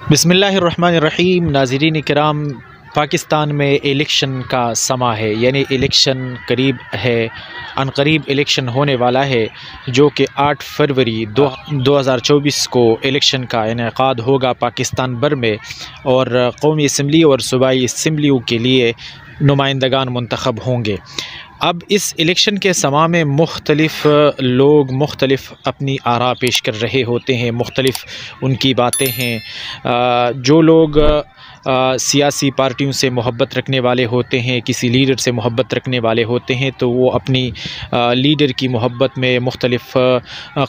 बिस्मिल्लाहिर्रहमानिर्रहीम। नाज़रीन किराम, पाकिस्तान में इलेक्शन का समा है, यानी इलेक्शन करीब है, अनकरीब इलेक्शन होने वाला है, जो कि 8 फरवरी 2024 को इलेक्शन का इनेकाद होगा पाकिस्तान भर में। और कौमी असम्बली और सूबाई असम्बलियों के लिए नुमाइंदगान मुंतखब होंगे। अब इस इलेक्शन के समा में मुख्तलिफ़ लोग मुख्तलिफ़ अपनी आरा पेश कर रहे होते हैं, मुख्तलिफ़ उनकी बातें हैं। जो लोग सियासी पार्टियों से मोहब्बत रखने वाले होते हैं, किसी लीडर से मोहब्बत रखने वाले होते हैं, तो वो अपनी लीडर की मोहब्बत में मुख्तलिफ़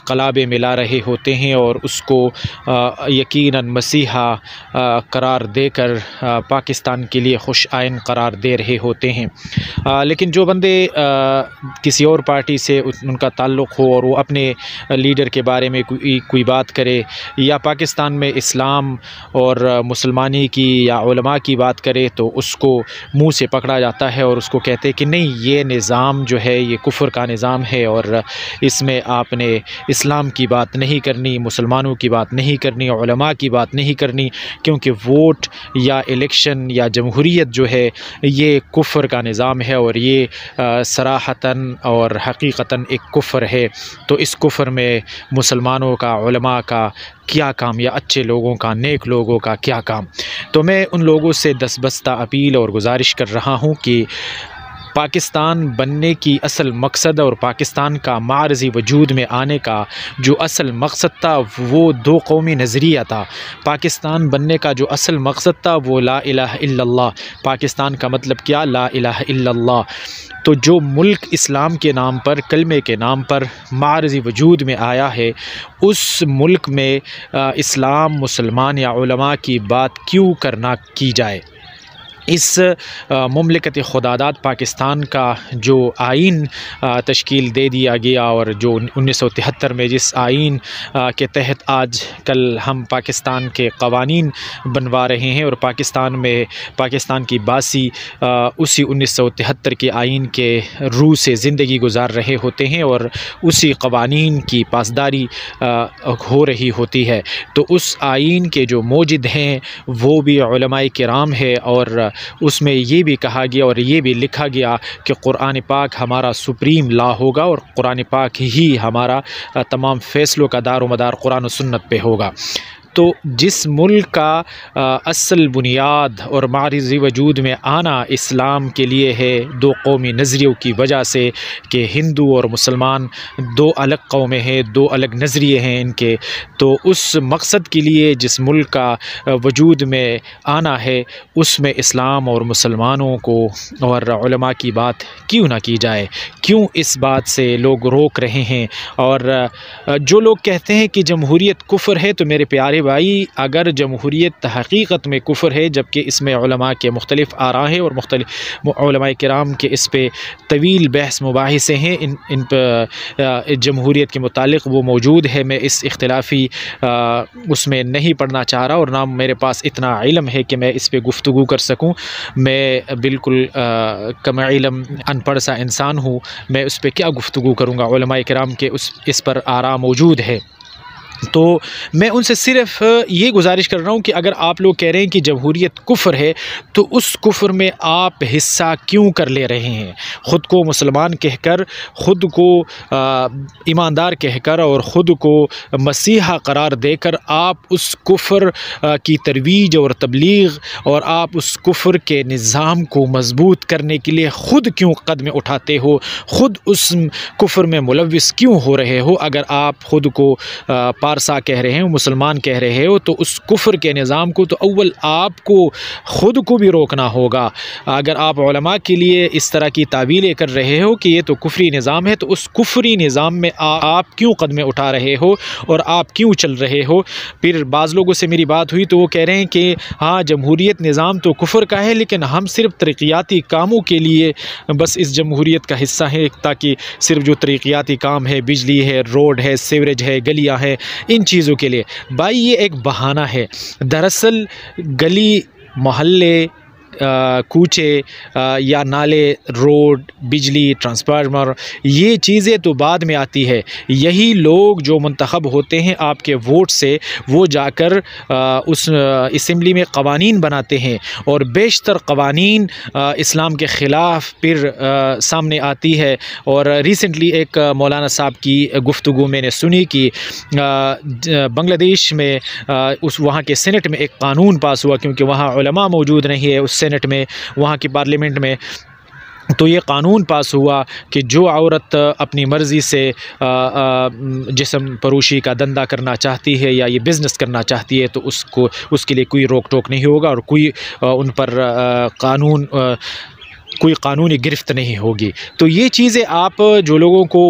क़लाबे मिला रहे होते हैं और उसको यकीनन मसीहा करार देकर पाकिस्तान के लिए खुश आइन करार दे रहे होते हैं। लेकिन जो बंदे किसी और पार्टी से उनका ताल्लुक़ हो और वो अपने लीडर के बारे में कोई बात करे, या पाकिस्तान में इस्लाम और मुसलमानी की या उलमा की बात करे, तो उसको मुंह से पकड़ा जाता है और उसको कहते हैं कि नहीं, ये निज़ाम जो है ये कुफ्र का निज़ाम है और इसमें आपने इस्लाम की बात नहीं करनी, मुसलमानों की बात नहीं करनी, उलमा की बात नहीं करनी, क्योंकि वोट या इलेक्शन या जमहूरियत जो है ये कुफ्र का निज़ाम है और ये सराहतन और हकीकतन एक कुफ्र है। तो इस कुफ्र में मुसलमानों का, उलमा का क्या काम, या अच्छे लोगों का, नेक लोगों का क्या काम। तो मैं उन लोगों से दस्तबस्ता अपील और गुजारिश कर रहा हूँ कि पाकिस्तान बनने की असल मकसद और पाकिस्तान का मारज़ी वजूद में आने का जो असल मकसद था वो दो कौमी नज़रिया था। पाकिस्तान बनने का जो असल मकसद था वो ला इलाहा इल्लल्लाह। पाकिस्तान का मतलब क्या? ला इलाहा इल्लल्लाह। तो जो मुल्क इस्लाम के नाम पर, कलमे के नाम पर मारज़ी वजूद में आया है, उस मुल्क में इस्लाम, मुसलमान या उलमा की बात क्यों करना की जाए। इस मुमलिकत खुदादाद पाकिस्तान का जो आइन तश्कील दे दिया गया और जो 1973 में जिस आइन के तहत आज कल हम पाकिस्तान के क़वानीन बनवा रहे हैं और पाकिस्तान में पाकिस्तान की बासी उसी 1973 के आइन के रूह से ज़िंदगी गुजार रहे होते हैं और उसी क़वानीन की पासदारी हो रही होती है। तो उस आइन के जो मौजिद हैं वो भी उलमाए किराम है और उसमें ये भी कहा गया और ये भी लिखा गया कि कुरान पाक हमारा सुप्रीम लॉ होगा और कुरान पाक ही हमारा तमाम फ़ैसलों का दारो मदार कुरान और सुन्नत पे होगा। तो जिस मुल्क का असल बुनियाद और मारज़ी वजूद में आना इस्लाम के लिए है, दो कौमी नज़रियों की वजह से कि हिंदू और मुसलमान दो अलग कौमें हैं, दो अलग नज़रिए हैं इनके, तो उस मकसद के लिए जिस मुल्क का वजूद में आना है उसमें इस्लाम और मुसलमानों को और उलमा की बात क्यों ना की जाए। क्यों इस बात से लोग रोक रहे हैं। और जो लोग कहते हैं कि जमहूरियत कुफ्र है, तो मेरे प्यारे भाई, अगर जमहूरियत हकीकत में कुफ्र है, जबकि इसमें उलमा के मुख्तलिफ़ आरा हैं और मुख्तलिफ़ उलमाए किराम के इस पे तवील बहस मुबाहिसे हैं, इन पर जमहूरियत के मुतालिक वो मौजूद है। मैं इस इख्तिलाफ़ी उसमें नहीं पढ़ना चाह रहा और ना मेरे पास इतना इल्म है कि मैं इस पर गुफ्तगू कर सकूँ। मैं बिल्कुल कम इल्म अनपढ़ सा इंसान हूँ, मैं उस पर क्या गुफ्तगू करूँगा। उलमाए किराम के इस पर आरा मौजूद है। तो मैं उनसे सिर्फ़ ये गुजारिश कर रहा हूँ कि अगर आप लोग कह रहे हैं कि जमहूरियत कुफ्र है, तो उस कुफ्र में आप हिस्सा क्यों कर ले रहे हैं। ख़ुद को मुसलमान कहकर, ख़ुद को ईमानदार कहकर और ख़ुद को मसीहा करार देकर आप उस कुफ्र की तरवीज और तबलीग और आप उस कुफ्र के निज़ाम को मजबूत करने के लिए ख़ुद क्यों कदम उठाते हो, ख़ुद उस कुफ्र में मुलव्विस क्यों हो रहे हो। अगर आप ख़ुद को पारसा कह रहे हो, मुसलमान कह रहे हो, तो उस कुफ्र के निज़ाम को तो अव्वल आपको ख़ुद को भी रोकना होगा। अगर आप उलमा के लिए इस तरह की तावीलें कर रहे हो कि ये तो कुफ्री निज़ाम है, तो उस कुफ्री निज़ाम में आप क्यों कदम उठा रहे हो और आप क्यों चल रहे हो। फिर बाज़ लोगों से मेरी बात हुई तो वो कह रहे हैं कि हाँ, जमहूरियत निज़ाम तो कुफ्र का है, लेकिन हम सिर्फ तरक्याती कामों के लिए बस इस जमहूरियत का हिस्सा हैं, ताकि सिर्फ जो तरक्याती काम है, बिजली है, रोड है, सीवरेज है, गलियाँ हैं, इन चीज़ों के लिए। भाई ये एक बहाना है। दरअसल गली मोहल्ले कूचे या नाले, रोड, बिजली, ट्रांसफार्मर, ये चीज़ें तो बाद में आती है। यही लोग जो मुंतखब होते हैं आपके वोट से, वो जाकर उस असम्बली में कवानीन बनाते हैं और बेशतर कवानीन इस्लाम के ख़िलाफ़ फिर सामने आती है। और रिसेंटली एक मौलाना साहब की गुफ्तगू मैंने सुनी कि बांग्लादेश में उस वहाँ के सेनेट में एक कानून पास हुआ, क्योंकि वहाँ उलमा मौजूद नहीं है उस सेनेट में, वहाँ की पार्लियामेंट में। तो ये कानून पास हुआ कि जो औरत अपनी मर्ज़ी से जिस्म फरोशी का धंधा करना चाहती है या ये बिज़नेस करना चाहती है तो उसको, उसके लिए कोई रोक टोक नहीं होगा और कोई उन पर कोई कानूनी गिरफ्त नहीं होगी। तो ये चीज़ें आप जो लोगों को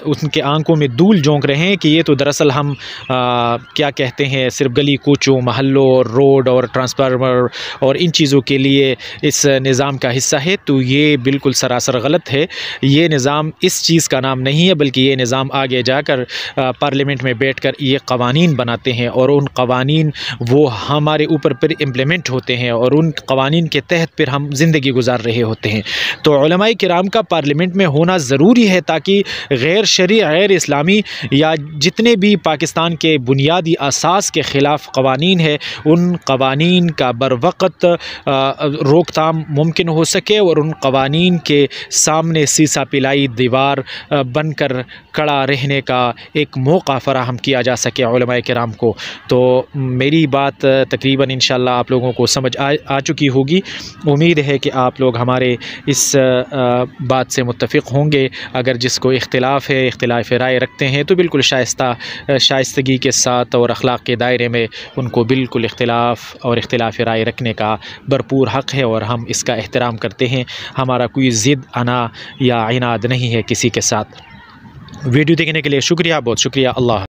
उनके आंखों में धूल झोंक रहे हैं कि ये तो दरअसल हम क्या कहते हैं, सिर्फ गली कूचों, महल्लों और रोड और ट्रांसफार्मर और इन चीज़ों के लिए इस निज़ाम का हिस्सा है, तो ये बिल्कुल सरासर गलत है। ये निज़ाम इस चीज़ का नाम नहीं है, बल्कि ये निज़ाम आगे जाकर पार्लियामेंट में बैठकर ये कवानीन बनाते हैं और उन कवानीन वो हमारे ऊपर फिर इम्प्लीमेंट होते हैं और उन कवानीन के तहत फिर हम ज़िंदगी गुजार रहे होते हैं। तो उलमाए किराम का पार्लियामेंट में होना ज़रूरी है ताकि गैर शरई, गैर इस्लामी या जितने भी पाकिस्तान के बुनियादी असास के ख़िलाफ़ कवानीन है, उन कवानीन का बरवक़्त रोकथाम मुमकिन हो सके और उन कवानीन के सामने सीसा पिलाई दीवार बनकर खड़ा रहने का एक मौका फ़राहम किया जा सके उलमाए किराम को। तो मेरी बात तकरीबन इंशाअल्लाह आप लोगों को समझ आ चुकी होगी। उम्मीद है कि आप लोग हमारे इस बात से मुत्तफ़िक़ होंगे। अगर जिसको इख्तिलाफ़ है, इख्तिलाफ़ राय रखते हैं, तो बिल्कुल शाइस्तगी के साथ और अखलाक़ के दायरे में उनको बिल्कुल इख्तिलाफ़ और इख्तिलाफ़ राय रखने का भरपूर हक़ है और हम इसका एहतराम करते हैं। हमारा कोई ज़िद, अना या इनाद नहीं है किसी के साथ। वीडियो देखने के लिए शुक्रिया, बहुत शुक्रिया। अल्लाह।